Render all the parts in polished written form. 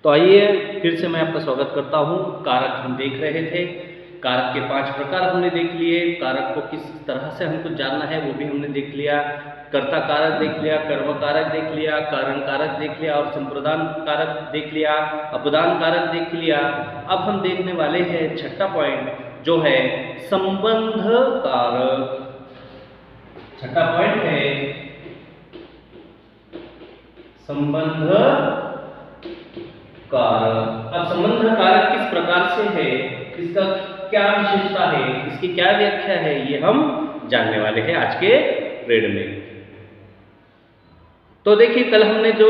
तो आइए फिर से मैं आपका स्वागत करता हूँ। कारक हम देख रहे थे, कारक के 5 प्रकार हमने देख लिए। कारक को किस तरह से हमको जानना है वो भी हमने देख लिया। कर्ता कारक देख लिया, कर्म कारक देख लिया, कारण कारक देख लिया और संप्रदान कारक देख लिया, अपदान कारक देख लिया। अब हम देखने वाले हैं छठा पॉइंट जो है संबंध कारक। छठा पॉइंट है संबंध कारक। अब संबंध कारक किस प्रकार से है, इसका क्या विशेषता है, इसकी क्या व्याख्या है, ये हम जानने वाले हैं आज के पीरियड में। तो देखिए कल हमने जो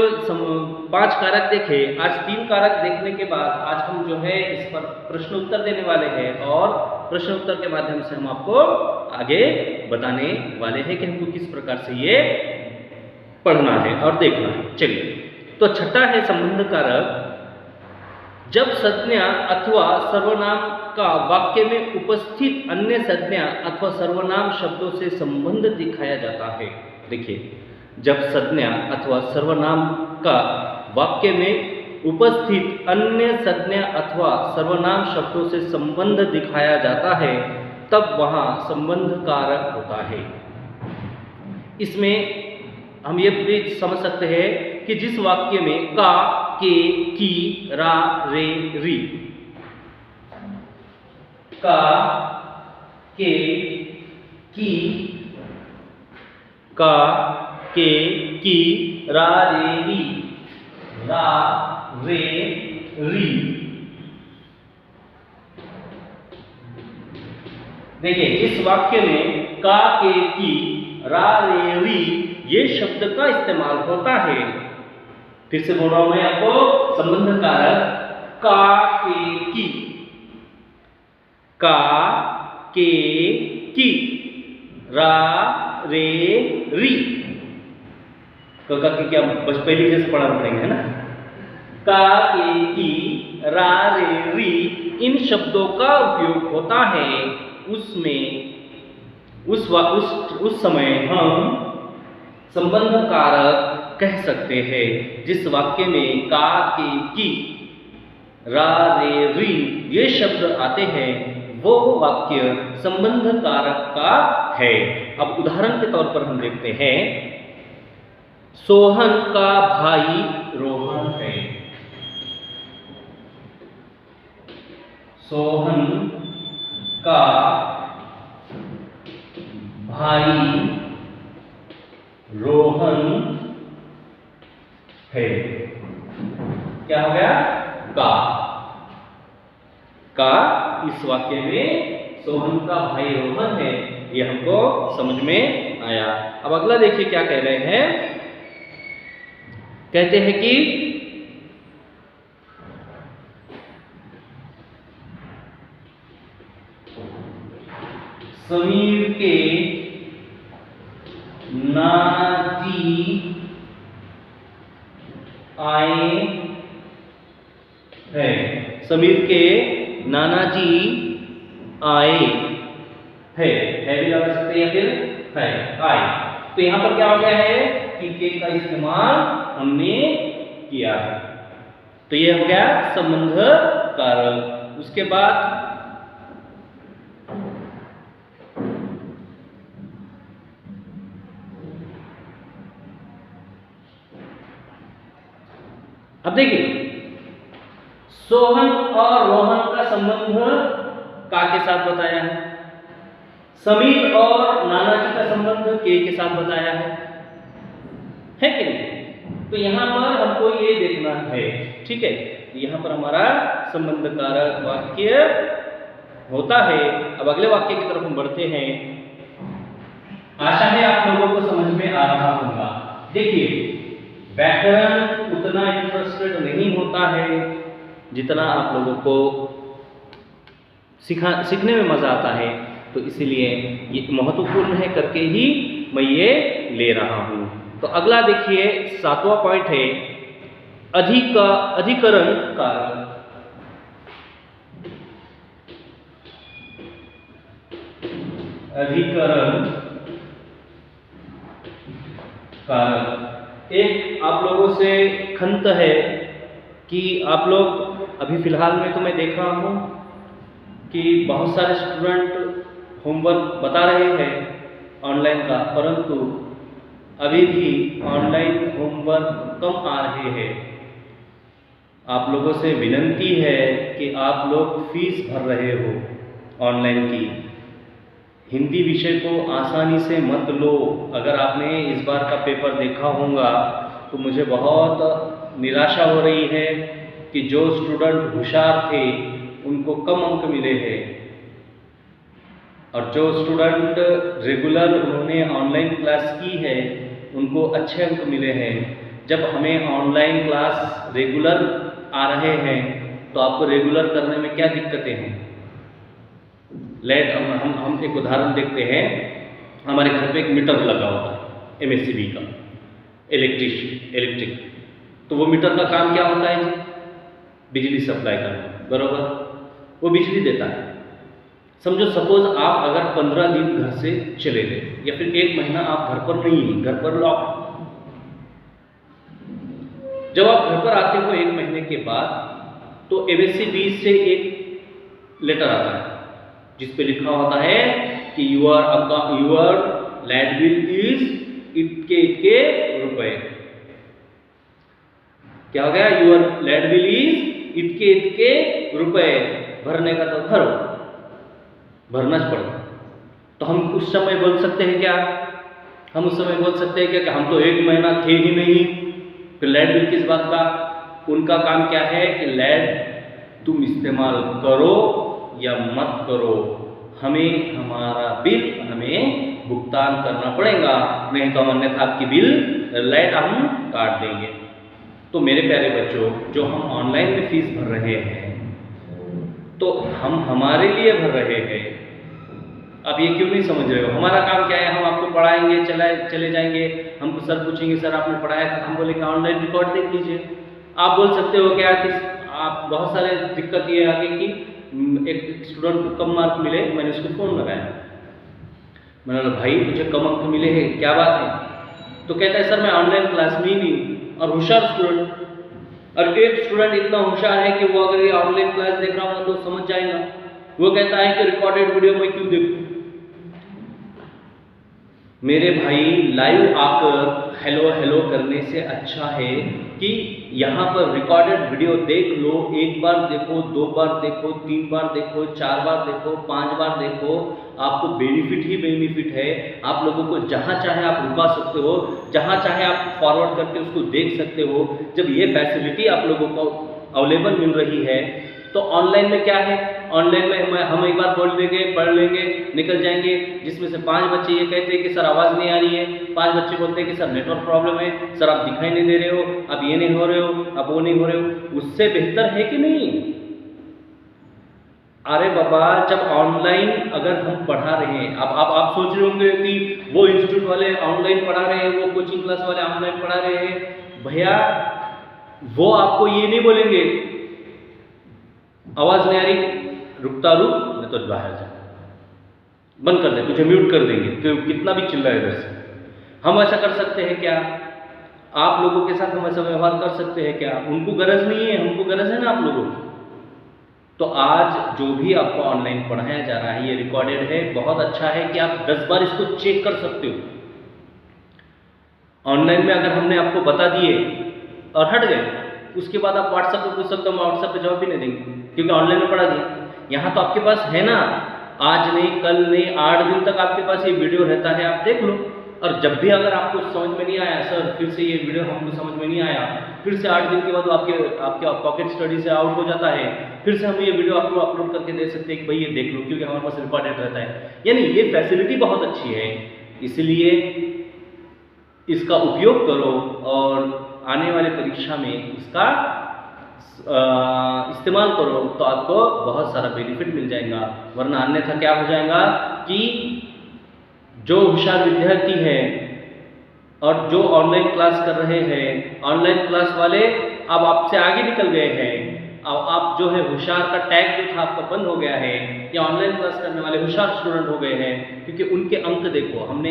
5 कारक देखे, आज 3 कारक देखने के बाद आज हम जो है इस पर प्रश्न उत्तर देने वाले हैं और प्रश्न उत्तर के माध्यम से हम आपको आगे बताने वाले हैं कि हमको किस प्रकार से ये पढ़ना है और देखना है। चलिए, तो छठा है संबंध कारक। जब संज्ञा अथवा सर्वनाम का वाक्य में उपस्थित अन्य संज्ञा अथवा सर्वनाम शब्दों से संबंध दिखाया जाता है। देखिए, जब संज्ञा अथवा सर्वनाम का वाक्य में उपस्थित अन्य संज्ञा अथवा सर्वनाम शब्दों से संबंध दिखाया जाता है, तब वहां संबंध कारक होता है। इसमें हम ये भी समझ सकते हैं कि जिस वाक्य में का, के, की, रा, रे, री, का, के, की, का, के, की, रा, रे, री, रा, रे, री। देखिए, जिस वाक्य में का, के, की, रा, रे, री ये शब्द का इस्तेमाल होता है। फिर से बोल रहा हूं मैं आपको, संबंध कारक का, के, की, का, के, की, रा, रे, री। तो का क्या बस पहले जैसे पढ़ा पड़ेंगे, है ना। का, के, की, रा, रे, री इन शब्दों का उपयोग होता है। उसमें उस समय हम संबंध कारक कह सकते हैं। जिस वाक्य में का, के, की, रा, रे, री ये शब्द आते हैं वो वाक्य संबंध कारक का है। अब उदाहरण के तौर पर हम देखते हैं, सोहन का भाई रोहन है। सोहन का भाई रोहन है। क्या हो गया? का इस वाक्य में सोहन का भाई रोहन है, ये हमको समझ में आया। अब अगला देखिए क्या कह रहे हैं। कहते हैं कि समीर के नानाजी आए हैं। समीर के नानाजी आए है भी लगा सकते हैं या फिर है आए। तो यहां पर क्या हो गया है कि के का इस्तेमाल हमने किया है, तो ये हो गया संबंध कारक। उसके बाद अब देखिए, सोहन और रोहन का संबंध का के साथ बताया है, समीर और नानाजी का संबंध के साथ बताया है कि नहीं। तो यहां पर हमको ये देखना है, ठीक है। यहां पर हमारा संबंध कारक वाक्य होता है। अब अगले वाक्य की तरफ हम बढ़ते हैं। आशा है आप लोगों को समझ में आ रहा होगा। देखिए, व्याकरण उतना इंटरेस्टेड नहीं होता है जितना आप लोगों को सीखने में मजा आता है, तो इसीलिए ये महत्वपूर्ण है करके ही मैं ये ले रहा हूं। तो अगला देखिए 7वां पॉइंट है अधिकरण कारक। अधिकरण कारक। एक आप लोगों से खंत है कि आप लोग अभी फ़िलहाल में तो मैं देख रहा हूँ कि बहुत सारे स्टूडेंट होमवर्क बता रहे हैं ऑनलाइन का, परंतु अभी भी ऑनलाइन होमवर्क कम आ रहे हैं। आप लोगों से विनती है कि आप लोग फीस भर रहे हो ऑनलाइन की, हिंदी विषय को आसानी से मत लो। अगर आपने इस बार का पेपर देखा होगा तो मुझे बहुत निराशा हो रही है कि जो स्टूडेंट होशियार थे उनको कम अंक मिले हैं, और जो स्टूडेंट रेगुलर उन्होंने ऑनलाइन क्लास की है उनको अच्छे अंक मिले हैं। जब हमें ऑनलाइन क्लास रेगुलर आ रहे हैं तो आपको रेगुलर करने में क्या दिक्कतें हैं? हम एक उदाहरण देखते हैं। हमारे घर पे एक मीटर लगा होता है MSCB का, इलेक्ट्रिक। तो वो मीटर का काम क्या होता है? बिजली सप्लाई करना, बरोबर? वो बिजली देता है। समझो सपोज आप अगर 15 दिन घर से चले गए या फिर 1 महीना आप घर पर नहीं हैं, घर पर लॉक। जब आप घर पर आते हो 1 महीने के बाद तो MSCB से एक लेटर आता है जिस पे लिखा होता है कि यूर लाइट बिल इज इतके रुपए। क्या हो गया? यूर लाइट बिल इज इतके रुपए। भरने का तो भरो, भरना पड़ता। तो हम उस समय बोल सकते हैं क्या? हम उस समय बोल सकते हैं क्या कि हम तो 1 महीना थे ही नहीं, फिर लाइट बिल किस बात का? उनका काम क्या है कि लाइट तुम इस्तेमाल करो या मत करो, हमें हमारा बिल हमें भुगतान करना पड़ेगा, नहीं तो हम अन्यथा आपकी बिल लाइट हम काट देंगे। तो मेरे प्यारे बच्चों, जो हम ऑनलाइन में फीस भर रहे हैं तो हम हमारे लिए भर रहे हैं। आप ये क्यों नहीं समझ रहे हो? हमारा काम क्या है? हम आपको पढ़ाएंगे, चले जाएंगे, हमको सर पूछेंगे सर आपने पढ़ाया था, हम बोलेंगे ऑनलाइन रिकॉर्ड देख लीजिए। आप बोल सकते हो क्या कि आप बहुत सारे दिक्कत ये आगे कि एक स्टूडेंट को कम मार्क मिले, मैंने उसको फ़ोन लगाया, मैंने बोला भाई मुझे कम अंक मिले हैं, क्या बात है? तो कहता है सर मैं ऑनलाइन क्लास में ही नहीं हूँ। और होशियार स्टूडेंट, और एक स्टूडेंट इतना होशियार है कि वो अगर ये ऑनलाइन क्लास देख रहा हूँ तो समझ जाएगा। वो कहता है कि रिकॉर्डेड वीडियो में क्यों देखूँ? मेरे भाई, लाइव आकर हेलो करने से अच्छा है कि यहाँ पर रिकॉर्डेड वीडियो देख लो। 1 बार देखो, 2 बार देखो, 3 बार देखो, 4 बार देखो, 5 बार देखो, आपको बेनिफिट ही बेनिफिट है। आप लोगों को जहाँ चाहे आप रुका सकते हो, जहाँ चाहे आप फॉरवर्ड करके उसको देख सकते हो। जब ये फैसिलिटी आप लोगों को अवेलेबल मिल रही है तो ऑनलाइन में क्या है? ऑनलाइन में हम एक बार बोल देंगे, पढ़ लेंगे, निकल जाएंगे। जिसमें से 5 बच्चे ये कहते हैं कि सर आवाज़ नहीं आ रही है, 5 बच्चे बोलते हैं कि सर नेटवर्क प्रॉब्लम है, सर आप दिखाई नहीं दे रहे हो, आप ये नहीं हो रहे हो, आप वो नहीं हो रहे हो। उससे बेहतर है कि नहीं? अरे बाबा, जब ऑनलाइन अगर हम पढ़ा रहे हैं, अब आप सोच रहे होंगे कि वो इंस्टीट्यूट वाले ऑनलाइन पढ़ा रहे हैं, वो कोचिंग क्लास वाले ऑनलाइन पढ़ा रहे हैं। भैया वो आपको ये नहीं बोलेंगे आवाज़ नहीं आ रही, रुकता रुक, नहीं तो बाहर जा, बंद कर दे, तुझे म्यूट कर देंगे, तो कितना भी चिल्लाए इधर से। हम ऐसा कर सकते हैं क्या? आप लोगों के साथ हम ऐसा व्यवहार कर सकते हैं क्या? उनको गरज नहीं है, हमको गरज है ना आप लोगों की। तो आज जो भी आपको ऑनलाइन पढ़ाया जा रहा है ये रिकॉर्डेड है। बहुत अच्छा है कि आप 10 बार इसको चेक कर सकते हो। ऑनलाइन में अगर हमने आपको बता दिए और हट गए, उसके बाद आप व्हाट्सएप पे पूछ सकते हो, हम व्हाट्सएप पे जवाब भी नहीं देंगे क्योंकि ऑनलाइन में पढ़ा दिया। यहाँ तो आपके पास है ना, आज नहीं, कल नहीं, 8 दिन तक आपके पास ये वीडियो रहता है, आप देख लो। और जब भी अगर आपको समझ में नहीं आया, सर फिर से ये वीडियो हमको समझ में नहीं आया, फिर से 8 दिन के बाद आपके पॉकेट स्टडी से आउट हो जाता है, फिर से हम ये वीडियो आपको अपलोड करके दे सकते हैं कि भाई ये देख लो, क्योंकि हमारे पास रिकॉर्डेड रहता है। यानी ये फैसिलिटी बहुत अच्छी है, इसलिए इसका उपयोग करो और आने वाले परीक्षा में इसका इस्तेमाल करो तो आपको बहुत सारा बेनिफिट मिल जाएगा। वरना अन्यथा क्या हो जाएगा कि जो होशियार विद्यार्थी है और जो ऑनलाइन क्लास कर रहे हैं, ऑनलाइन क्लास वाले अब आपसे आगे निकल गए हैं। और आप जो है होशियार का टैग जो था आपका बंद हो गया है, या ऑनलाइन क्लास करने वाले होशियार स्टूडेंट हो गए हैं, क्योंकि उनके अंक देखो, हम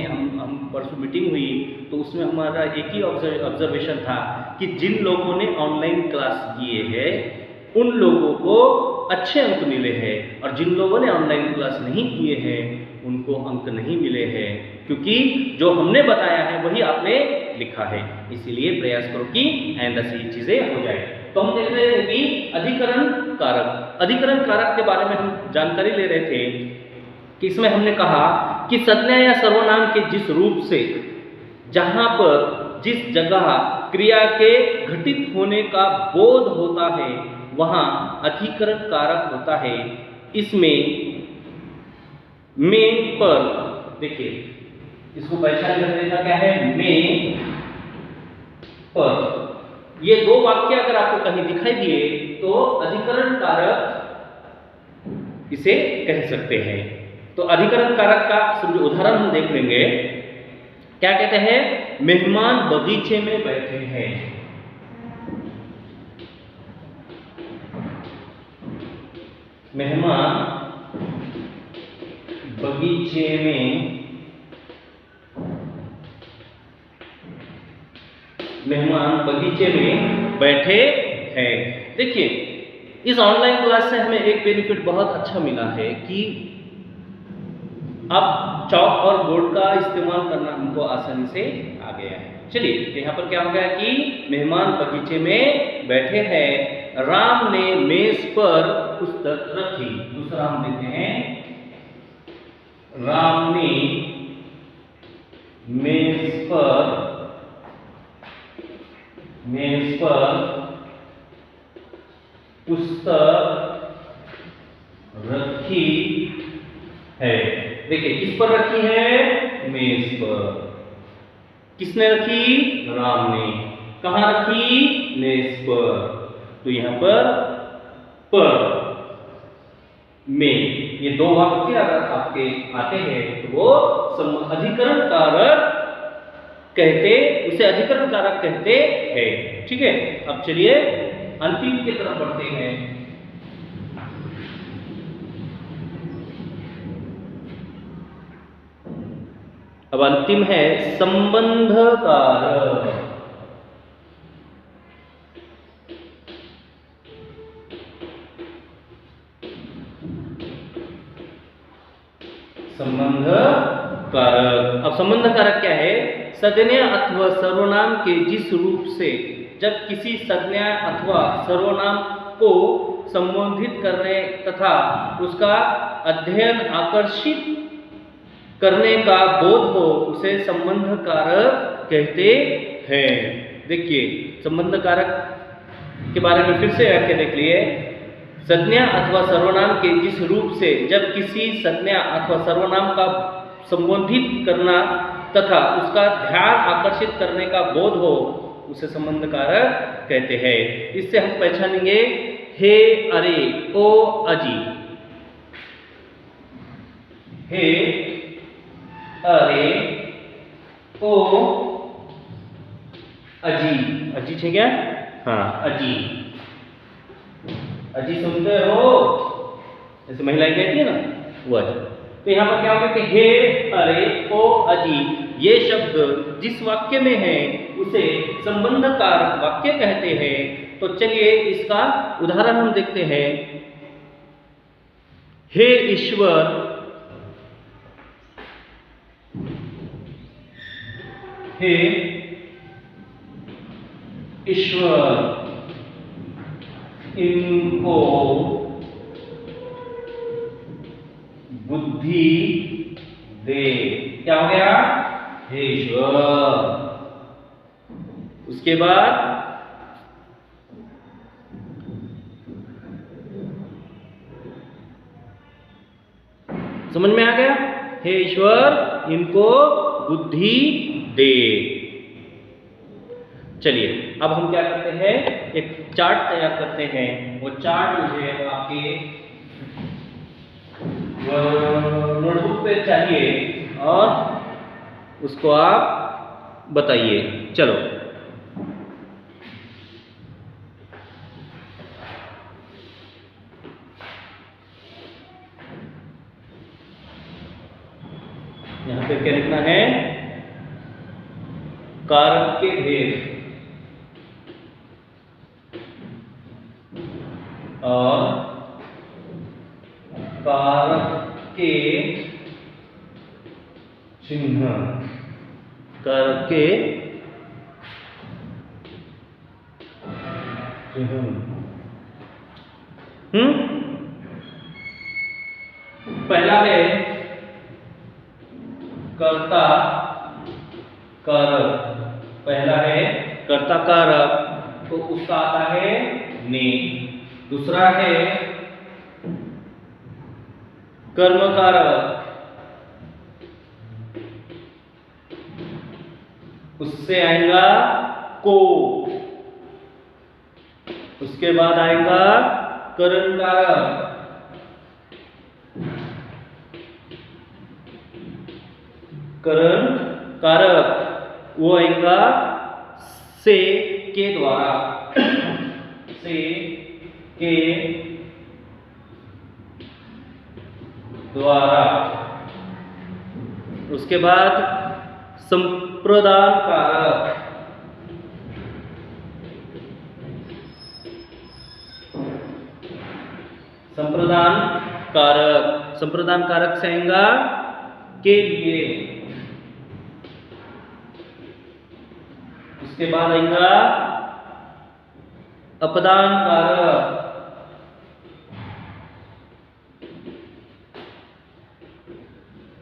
परसों मीटिंग हुई तो उसमें हमारा एक ही ऑब्जर्वेशन था कि जिन लोगों ने ऑनलाइन क्लास किए हैं उन लोगों को अच्छे अंक मिले हैं, और जिन लोगों ने ऑनलाइन क्लास नहीं किए हैं उनको अंक नहीं मिले हैं, क्योंकि जो हमने बताया है वही आपने लिखा है। इसीलिए प्रयास करो कि आइंदा से ये चीजें हो जाए। तो हम देख रहे थे कि अधिकरण कारक के बारे में हम जानकारी ले रहे थे कि इसमें हमने कहा कि संज्ञा या सर्वनाम के जिस रूप से, जहां पर जिस जगह क्रिया के घटित होने का बोध होता है वहां अधिकरण कारक होता है। इसमें में पर, देखिए इसको पहचान करने का क्या है, में पर, ये दो वाक्य अगर आपको कहीं दिखाई दिए तो अधिकरण कारक इसे कह सकते हैं। तो अधिकरण कारक का समझो उदाहरण हम देख लेंगे। क्या कहते हैं, मेहमान बगीचे में बैठे हैं। मेहमान बगीचे में बैठे हैं। देखिए इस ऑनलाइन क्लास से हमें एक बेनिफिट बहुत अच्छा मिला है कि अब चौक और बोर्ड का इस्तेमाल करना हमको आसानी से आ गया है। चलिए यहाँ पर क्या हो गया कि मेहमान बगीचे में बैठे हैं, राम ने मेज पर पुस्तक रखी। दूसरा हम देखते हैं, राम ने मेज पर पुस्तक रखी है। देखिए किस पर रखी है, मेज पर। किसने रखी, राम ने। कहां रखी, मेज पर। तो यहां पर में ये दो वाक्य अगर आपके आते हैं तो वो अधिकरण कारक कहते, उसे अधिकरण कारक कहते हैं। ठीक है, अब चलिए अंतिम की तरफ बढ़ते हैं। अब अंतिम है संबंध कारक। संबंध कारक। अब संबंध कारक क्या है, संज्ञा अथवा सर्वनाम के जिस रूप से, जब किसी संज्ञा अथवा सर्वनाम को संबोधित करने तथा उसका अध्ययन आकर्षित करने का बोध हो उसे संबंध कारक कहते हैं। देखिए संबंध कारक के बारे में फिर से व्याख्या देख लिए। संज्ञा अथवा सर्वनाम के जिस रूप से, जब किसी संज्ञा अथवा सर्वनाम का संबोधित करना तथा उसका ध्यान आकर्षित करने का बोध हो उसे संबंध कारक कहते हैं। इससे हम पहचानेंगे हे, अरे, ओ, अजी। हे, अरे, ओ, अजी। अजी है क्या, हाँ अजी। अजी सुनते हो, जैसे महिलाएं कहती है ना, वो अजी। तो यहाँ पर क्या होगा कि हे, अरे, ओ, अजी, ये शब्द जिस वाक्य में है उसे संबंध कारक वाक्य कहते हैं। तो चलिए इसका उदाहरण हम देखते हैं। हे ईश्वर, हे ईश्वर, इनको बुद्धि दे। क्या हो गया, हे ईश्वर। उसके बाद समझ में आ गया, हे ईश्वर इनको बुद्धि दे। चलिए अब हम क्या करते हैं, एक चार्ट तैयार करते हैं। वो चार्ट मुझे आपके नोटबुक पे चाहिए और उसको आप बताइए। चलो यहाँ पे क्या लिखना है? कारक के ढेर और कारक के चिन्ह, कारक के चिन्ह। पहला है कर्ता कारक, पहला है कर्ता कारक, तो उसका आता है ने। दूसरा है कर्म कारक, उससे आएगा को। उसके बाद आएगा करण कारक, करण कारक वो आएगा से के द्वारा, से के द्वारा। उसके बाद संप्रदान कारक, संप्रदान कारक, संप्रदान कारक से आएगा के लिए। उसके बाद आएगा अपदान कारक,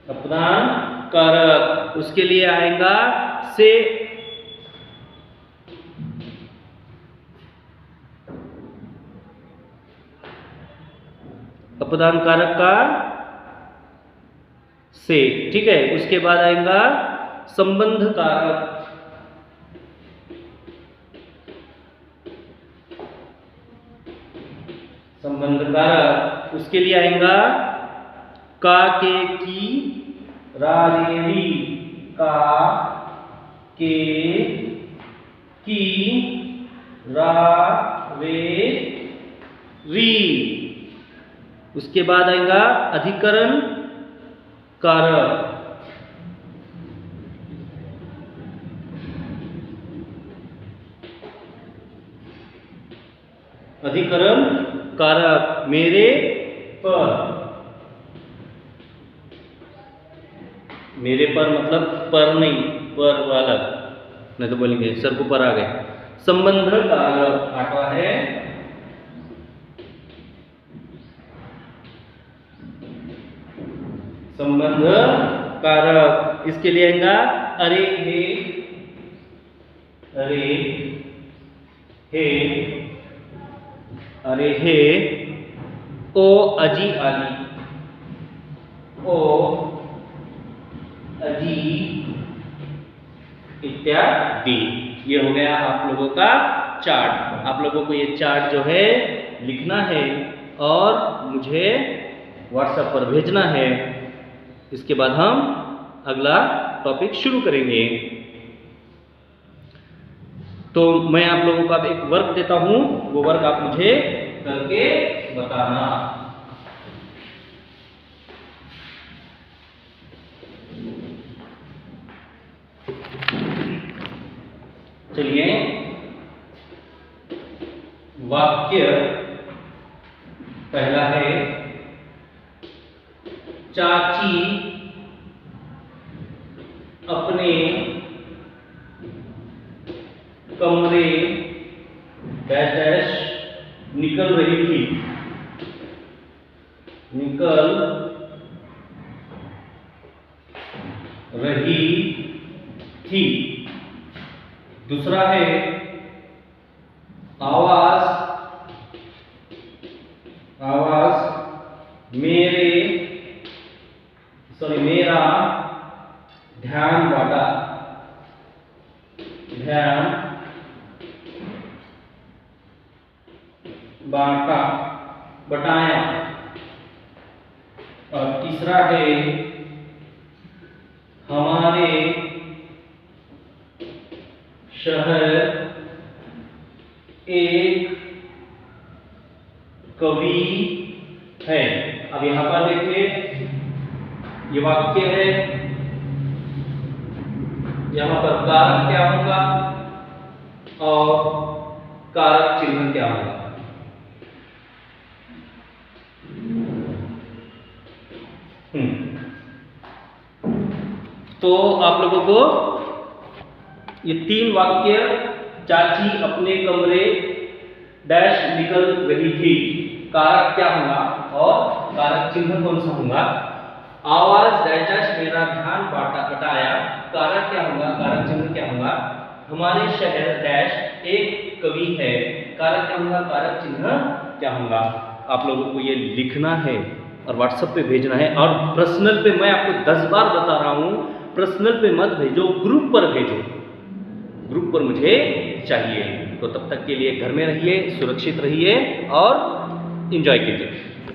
अपदान कारक, उसके लिए आएगा से। अपदान कारक का से, ठीक है। उसके बाद आएगा संबंध कारक, संबंध कारक, उसके लिए आएगा का के की राजेरी, का के की रावेरी। उसके बाद आएगा अधिकरण कारक, अधिकरण कारक मेरे पर, मेरे पर मतलब पर नहीं, पर वाला नहीं तो बोलेंगे सर को पर आ गए। संबंध कारक आता है संबंध कारक, इसके लिए आएगा अरे हे, अरे हे, अरे हे, ओ अजी आदि, ओ अजी इत्यादि। ये हो गया आप लोगों का चार्ट। आप लोगों को ये चार्ट जो है लिखना है और मुझे व्हाट्सएप पर भेजना है। इसके बाद हम अगला टॉपिक शुरू करेंगे। तो मैं आप लोगों को अब एक वर्क देता हूं, वो वर्क आप मुझे करके बताना। चलिए, वाक्य पहला है चाची अपने कमरे डैश डैश निकल रही थी, निकल रही थी। दूसरा है आवाज, आवाज मेरा ध्यान बांटा, ध्यान बांटा, बटाया। और तीसरा है हमारे शहर एक कवि है। अब यहां पर देखिए, ये वाक्य है, यहाँ पर कारक क्या होगा और कारक चिन्ह क्या होगा। तो आप लोगों को ये 3 वाक्य, चाची अपने कमरे डैश निकल रही थी, कारक क्या होगा और कारक चिन्ह कौन सा होगा। आवाज डैश डैश मेरा ध्यान बटाया, कारक क्या होगा, कारक चिन्ह क्या होगा। हमारे शहर डैश एक कवि है, कारक क्या होगा, कारक चिन्ह क्या होगा। आप लोगों को ये लिखना है और व्हाट्सएप पे भेजना है। और पर्सनल पे मैं आपको 10 बार बता रहा हूँ, पर्सनल पे मत भेजो, ग्रुप पर भेजो, ग्रुप पर मुझे चाहिए। तो तब तक के लिए घर में रहिए, सुरक्षित रहिए और एंजॉय कीजिए।